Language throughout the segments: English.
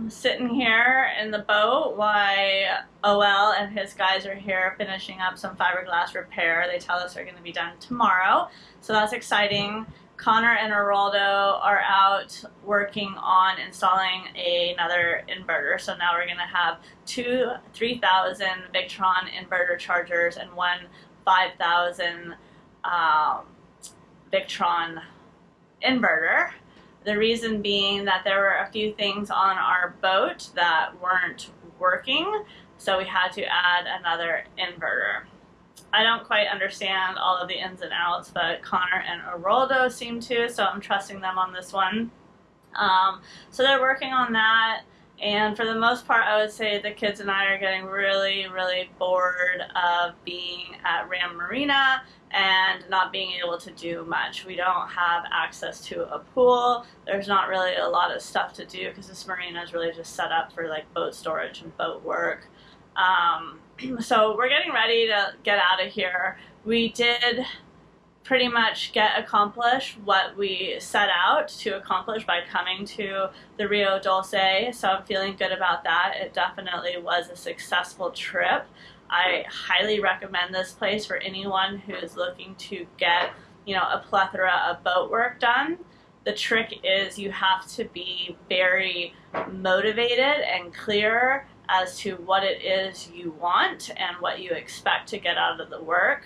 I'm sitting here in the boat while OL and his guys are here finishing up some fiberglass repair. They tell us they're going to be done tomorrow, so that's exciting. Connor and Aroldo are out working on installing another inverter, so now we're going to have two 3000 Victron inverter chargers and one 5000 Victron inverter. The reason being that there were a few things on our boat that weren't working, so we had to add another inverter. I don't quite understand all of the ins and outs, but Connor and Aroldo seem to, so I'm trusting them on this one. So they're working on that, and for the most part I would say the kids and I are getting really bored of being at Ram Marina and not being able to do much. We don't have access to a pool. There's not really a lot of stuff to do because this marina is really just set up for like boat storage and boat work. So we're getting ready to get out of here. We did pretty much accomplish what we set out to accomplish by coming to the Rio Dulce, so I'm feeling good about that. It definitely was a successful trip. I highly recommend this place for anyone who's looking to get, a plethora of boat work done. The trick is you have to be very motivated and clear as to what it is you want and what you expect to get out of the work.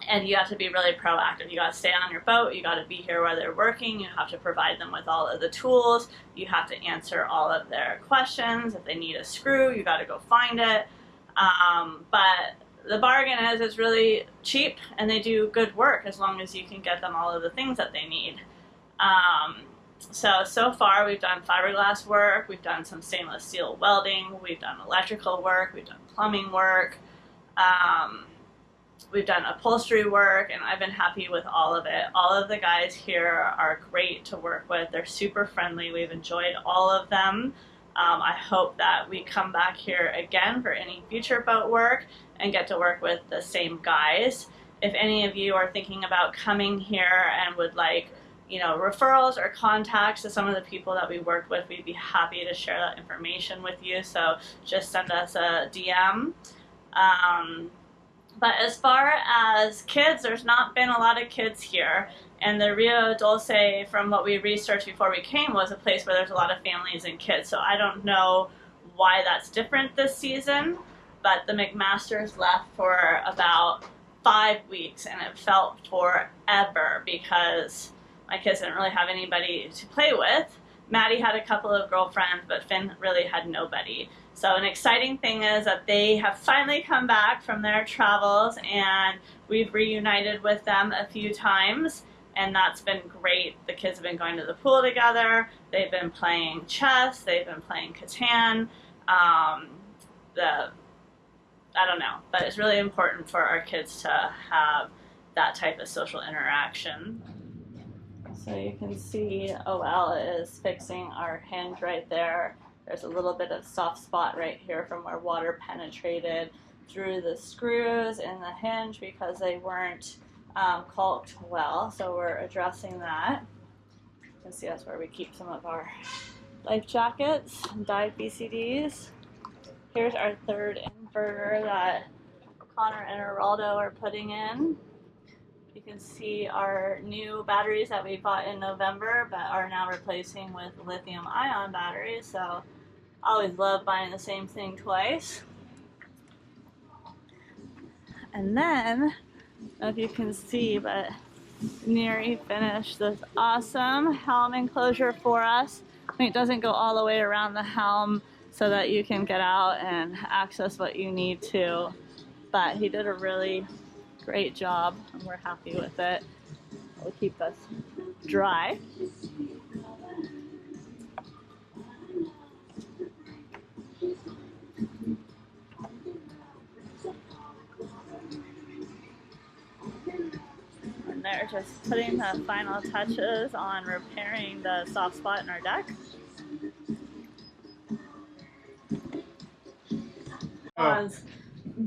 And you have to be really proactive. You got to stay on your boat, you got to be here while they're working, you have to provide them with all of the tools, you have to answer all of their questions. If they need a screw, you got to go find it. But the bargain is it's really cheap and they do good work as long as you can get them all of the things that they need. So far we've done fiberglass work, we've done some stainless steel welding, we've done electrical work, we've done plumbing work. We've done upholstery work, and I've been happy with all of it. All of the guys here are great to work with. They're super friendly. We've enjoyed all of them. I hope that we come back here again for any future boat work and get to work with the same guys. If any of you are thinking about coming here and would like, referrals or contacts to some of the people that we worked with, we'd be happy to share that information with you. So just send us a DM. But as far as kids, there's not been a lot of kids here. And the Rio Dulce, from what we researched before we came, was a place where there's a lot of families and kids. So I don't know why that's different this season, but the McMasters left for about 5 weeks, and it felt forever because my kids didn't really have anybody to play with. Maddie had a couple of girlfriends, but Finn really had nobody. So an exciting thing is that they have finally come back from their travels, and we've reunited with them a few times, and that's been great. The kids have been going to the pool together, they've been playing chess, they've been playing Catan. I don't know, but it's really important for our kids to have that type of social interaction. So you can see OL is fixing our hinge right there. There's a little bit of soft spot right here from where water penetrated through the screws in the hinge because they weren't caulked well. So we're addressing that. You can see that's where we keep some of our life jackets and dyed BCDs. Here's our third inverter that Connor and Aroldo are putting in. You can see our new batteries that we bought in November but are now replacing with lithium-ion batteries. So I always love buying the same thing twice. And then, I don't know if you can see, but Neri finished this awesome helm enclosure for us. I mean, it doesn't go all the way around the helm so that you can get out and access what you need to, but he did a really great job and we're happy with it. It'll keep us dry. And they're just putting the final touches on repairing the soft spot in our deck.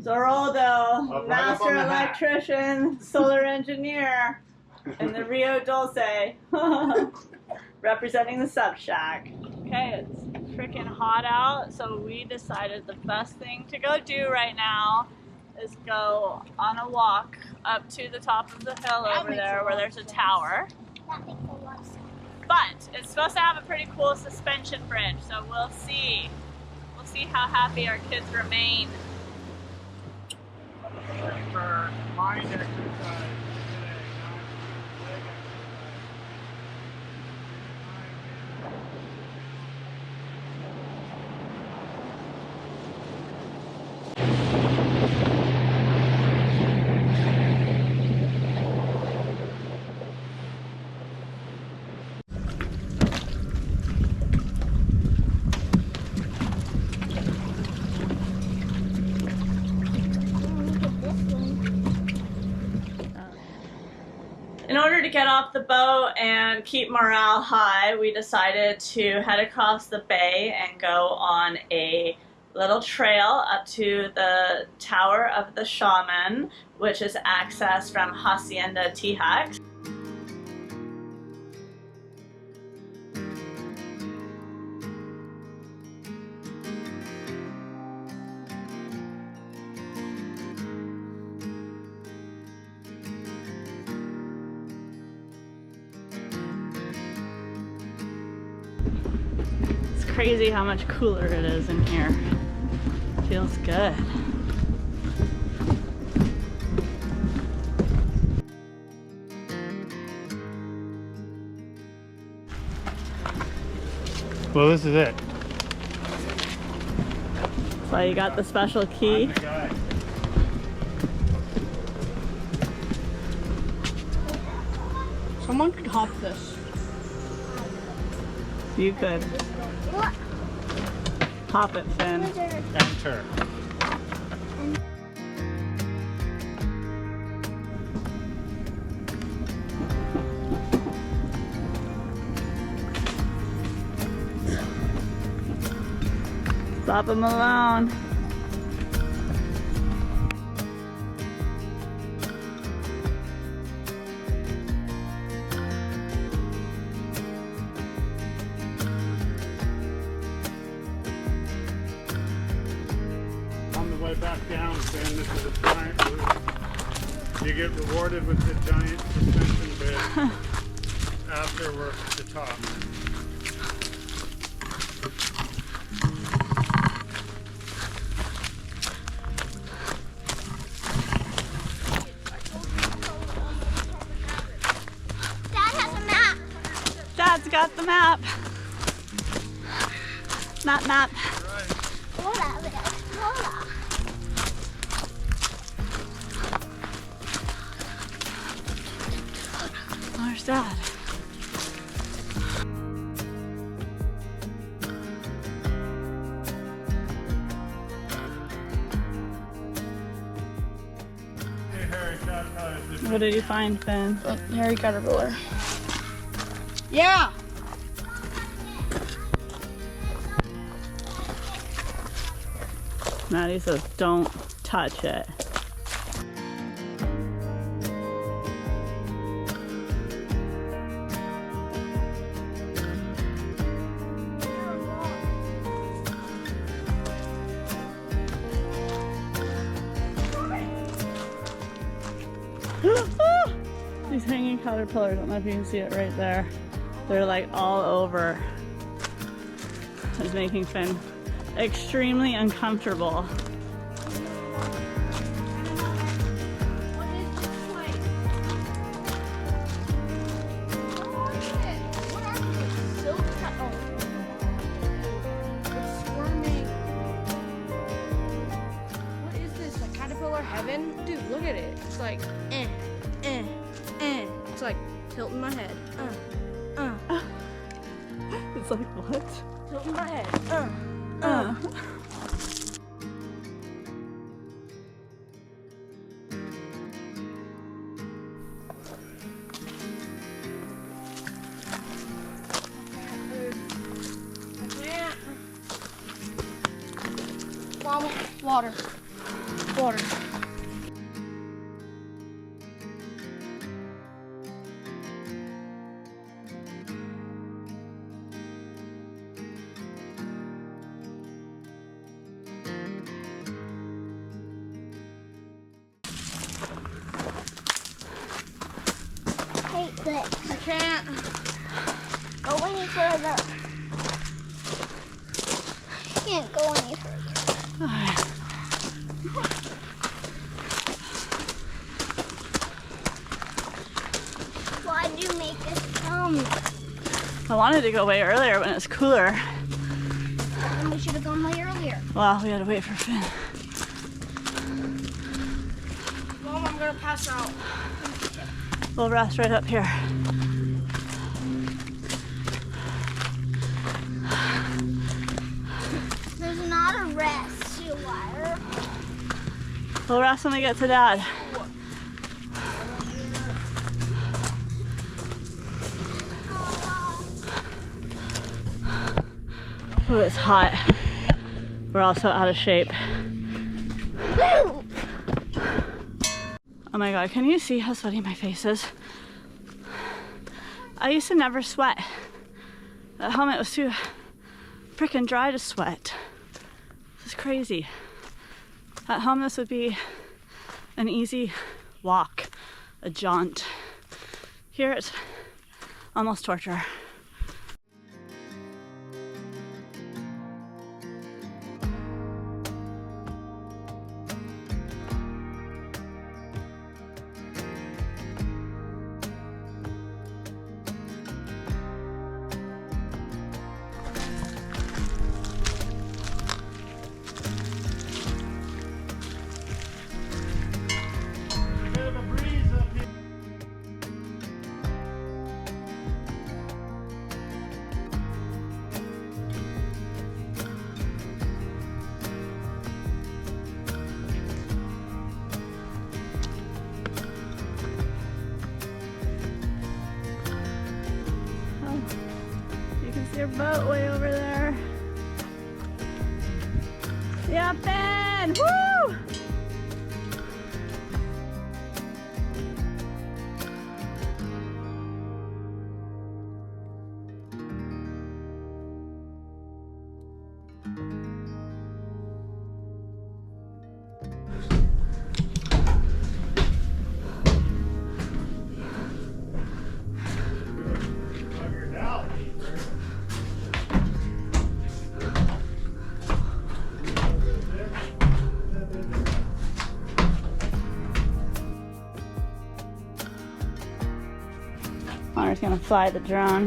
Aroldo, master electrician, solar engineer in the Rio Dulce, representing the sub shack. Okay, it's freaking hot out, so we decided the best thing to go do right now is go on a walk up to the top of the hill over there where there's a tower. That makes a lot of sense. But it's supposed to have a pretty cool suspension bridge, so we'll see. We'll see how happy our kids remain. For mind exercise today, not leg In order to get off the boat and keep morale high, we decided to head across the bay and go on a little trail up to the Tower of the Shaman, which is accessed from Hacienda Tijax. It's crazy how much cooler it is in here. Feels good. Well, this is it. So you got the special key. I'm the guy. Someone could hop this. You could What? hop it, Finn. Enter. Stop him alone. On the way back down, Finn, this is a giant loop. You get rewarded with the giant suspension bridge after we're at the top. Dad has a map. Dad's got the map. Map. Hola, hola. Where's Dad? Hey, Harry, What did you find, Finn? Harry Caterpillar. Yeah! Maddie says don't touch it. These hanging caterpillars, I don't know if you can see it right there. They're like all over. It's making Finn extremely uncomfortable. What is this? Like caterpillar heaven? Dude, look at it. It's like, It's like tilting my head. It's like what? Tilting my head. Mama, water. can't go any further. Can't go any further. Why'd you make us come? I wanted to go way earlier when it was cooler. Then we should have gone way earlier. Well, we had to wait for Finn. Mom, I'm gonna pass out. We'll rest right up here. There's not a rest, you liar. We'll rest when we get to Dad. Oh, it's hot. We're also out of shape. Woo! Oh my God, can you see how sweaty my face is? I used to never sweat. That helmet was too freaking dry to sweat. This is crazy. At home, this would be an easy walk, a jaunt. Here it's almost torture. Bit of a breeze up here. You can see your boat way over there. Yeah, Ben! Woo! Buggered out. Connor's gonna fly the drone.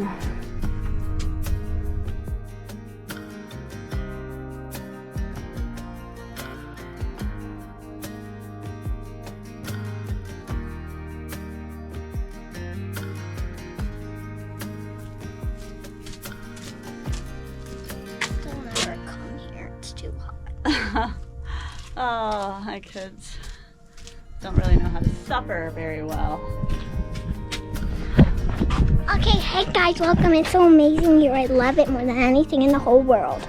Don't ever come here. It's too hot. Oh, my kids don't really know how to supper very well. Okay, hey guys, welcome. It's so amazing here. I love it more than anything in the whole world.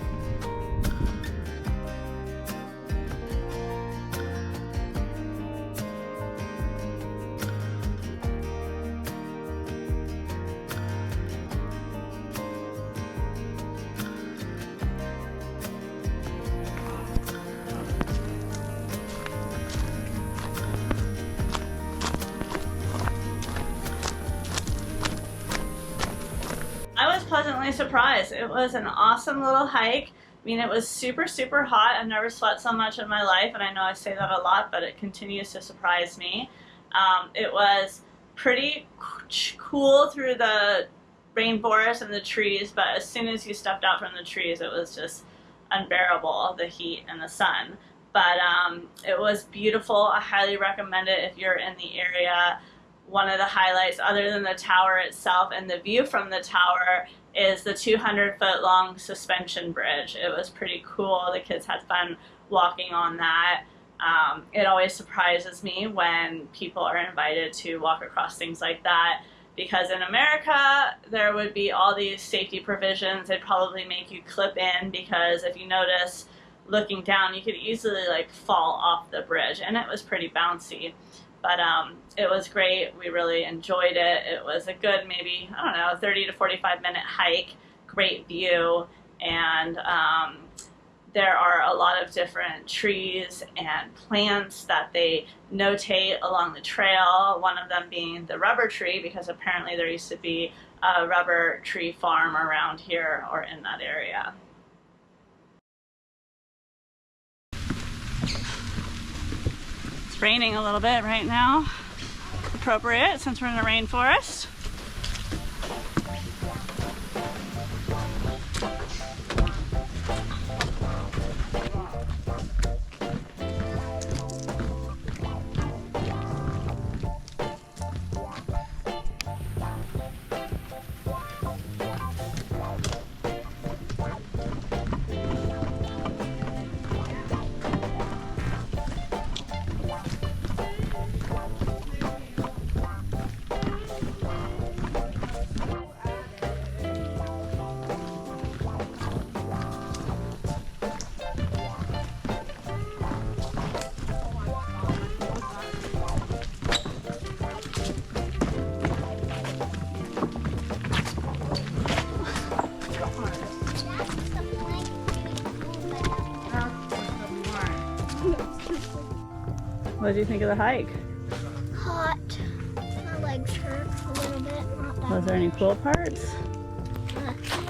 I was pleasantly surprised. It was an awesome little hike. I mean, it was super, super hot. I've never sweat so much in my life, and I know I say that a lot, but it continues to surprise me. It was pretty cool through the rainforest and the trees, but as soon as you stepped out from the trees, it was just unbearable, the heat and the sun. But it was beautiful. I highly recommend it if you're in the area. One of the highlights, other than the tower itself and the view from the tower, is the 200-foot long suspension bridge. It was pretty cool. The kids had fun walking on that. It always surprises me when people are invited to walk across things like that, because in America there would be all these safety provisions. They'd probably make you clip in, because if you notice looking down, you could easily like fall off the bridge, and it was pretty bouncy. But it was great. We really enjoyed it. It was a good, maybe, I don't know, 30 to 45 minute hike. Great view. And there are a lot of different trees and plants that they notate along the trail, one of them being the rubber tree, because apparently there used to be a rubber tree farm around here or in that area. It's raining a little bit right now. Appropriate since we're in a rainforest. What did you think of the hike? Hot. My legs hurt a little bit. Not that Was there any cool parts?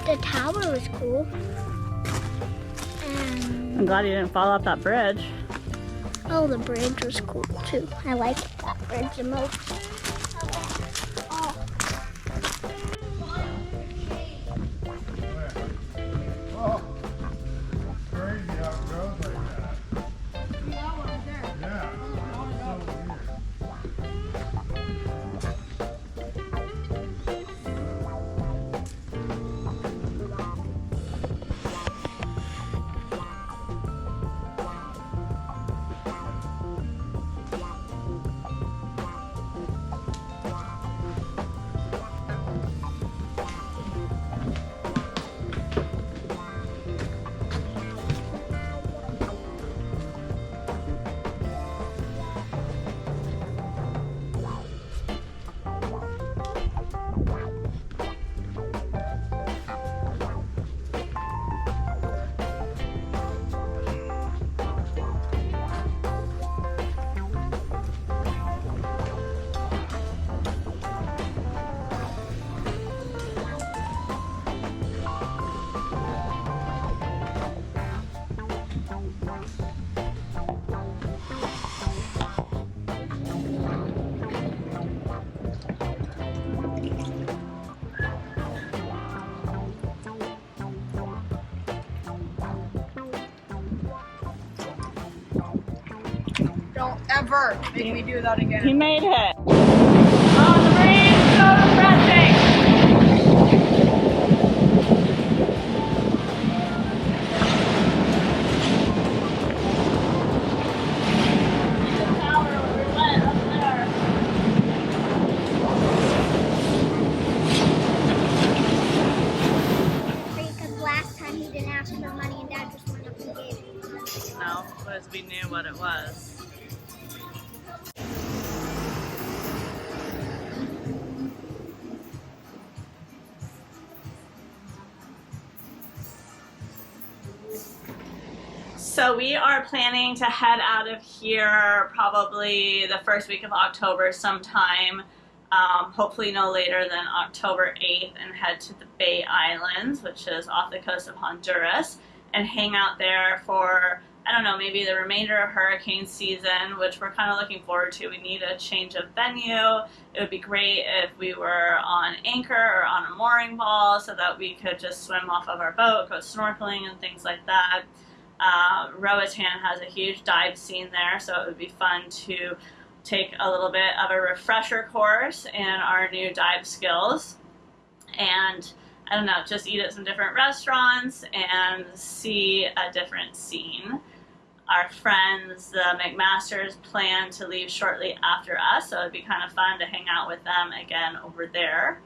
The tower was cool. And I'm glad you didn't fall off that bridge. oh, the bridge was cool too. I like that bridge the most. Oh. Oh, crazy how it goes like that. Yeah. Don't ever make me do that again. He made it. Oh, the rain is so refreshing. The tower where we went up there. Because last time he didn't ask for money and Dad just went up and gave it. No, because we knew what it was. So we are planning to head out of here probably the first week of October sometime, hopefully no later than October 8th, and head to the Bay Islands, which is off the coast of Honduras, and hang out there for, I don't know, maybe the remainder of hurricane season, which we're kind of looking forward to. We need a change of venue. It would be great if we were on anchor or on a mooring ball so that we could just swim off of our boat, go snorkeling and things like that. Roatan has a huge dive scene there, so it would be fun to take a little bit of a refresher course in our new dive skills, and I don't know, just eat at some different restaurants and see a different scene. Our friends, the McMasters, plan to leave shortly after us, so it'd be kind of fun to hang out with them again over there.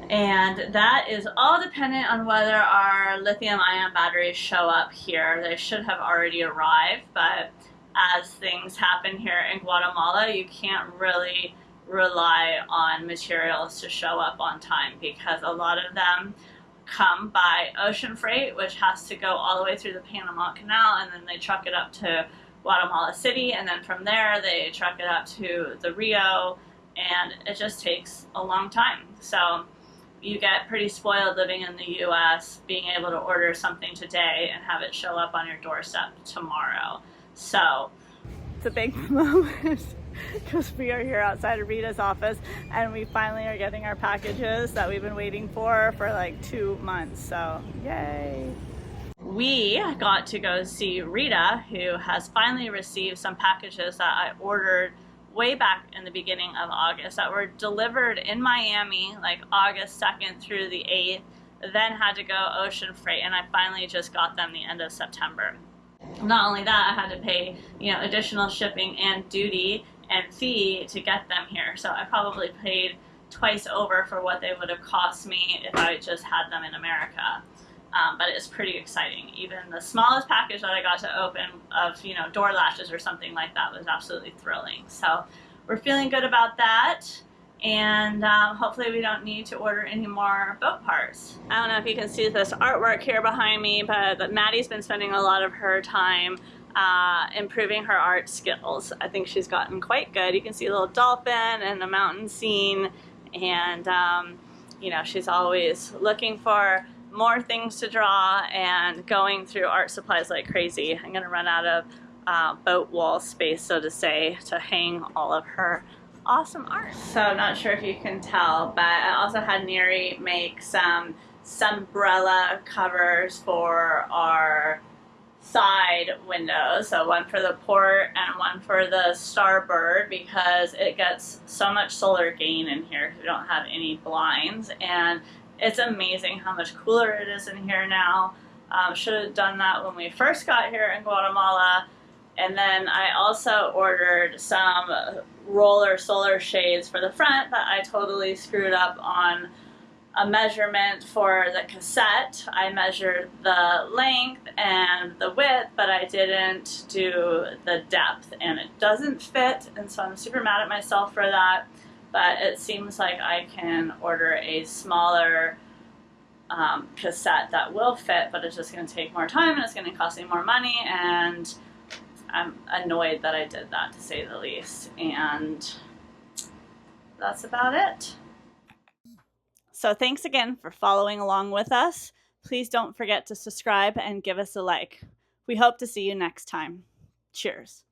And that is all dependent on whether our lithium-ion batteries show up here. They should have already arrived, but as things happen here in Guatemala, you can't really rely on materials to show up on time because a lot of them come by ocean freight, which has to go all the way through the Panama Canal, and then they truck it up to Guatemala City, and then from there they truck it up to the Rio, and it just takes a long time. So you get pretty spoiled living in the US, being able to order something today and have it show up on your doorstep tomorrow. So it's a big moment because we are here outside of Rita's office and we finally are getting our packages that we've been waiting for like 2 months. So yay! We got to go see Rita, who has finally received some packages that I ordered way back in the beginning of August that were delivered in Miami like August 2nd through the 8th, then had to go ocean freight, and I finally just got them the end of September. Not only that, I had to pay, you know, additional shipping and duty and fee to get them here, so I probably paid twice over for what they would have cost me if I just had them in America. But it's pretty exciting. Even the smallest package that I got to open of, you know, door lashes or something like that was absolutely thrilling. So we're feeling good about that, and hopefully we don't need to order any more boat parts. I don't know if you can see this artwork here behind me, but Maddie's been spending a lot of her time improving her art skills. I think she's gotten quite good. You can see a little dolphin and a mountain scene, and you know, she's always looking for more things to draw and going through art supplies like crazy. I'm gonna run out of boat wall space, so to say, to hang all of her awesome art. So I'm not sure if you can tell, but I also had Neri make some sunbrella covers for our side windows, so one for the port and one for the starboard, because it gets so much solar gain in here because we don't have any blinds, and it's amazing how much cooler it is in here now. Should have done that when we first got here in Guatemala. And then I also ordered some roller solar shades for the front that I totally screwed up on a measurement for the cassette. I measured the length and the width, but I didn't do the depth, and it doesn't fit, and so I'm super mad at myself for that. But it seems like I can order a smaller cassette that will fit, but it's just going to take more time and it's going to cost me more money, and I'm annoyed that I did that, to say the least. And that's about it. So thanks again for following along with us. Please don't forget to subscribe and give us a like. We hope to see you next time. Cheers.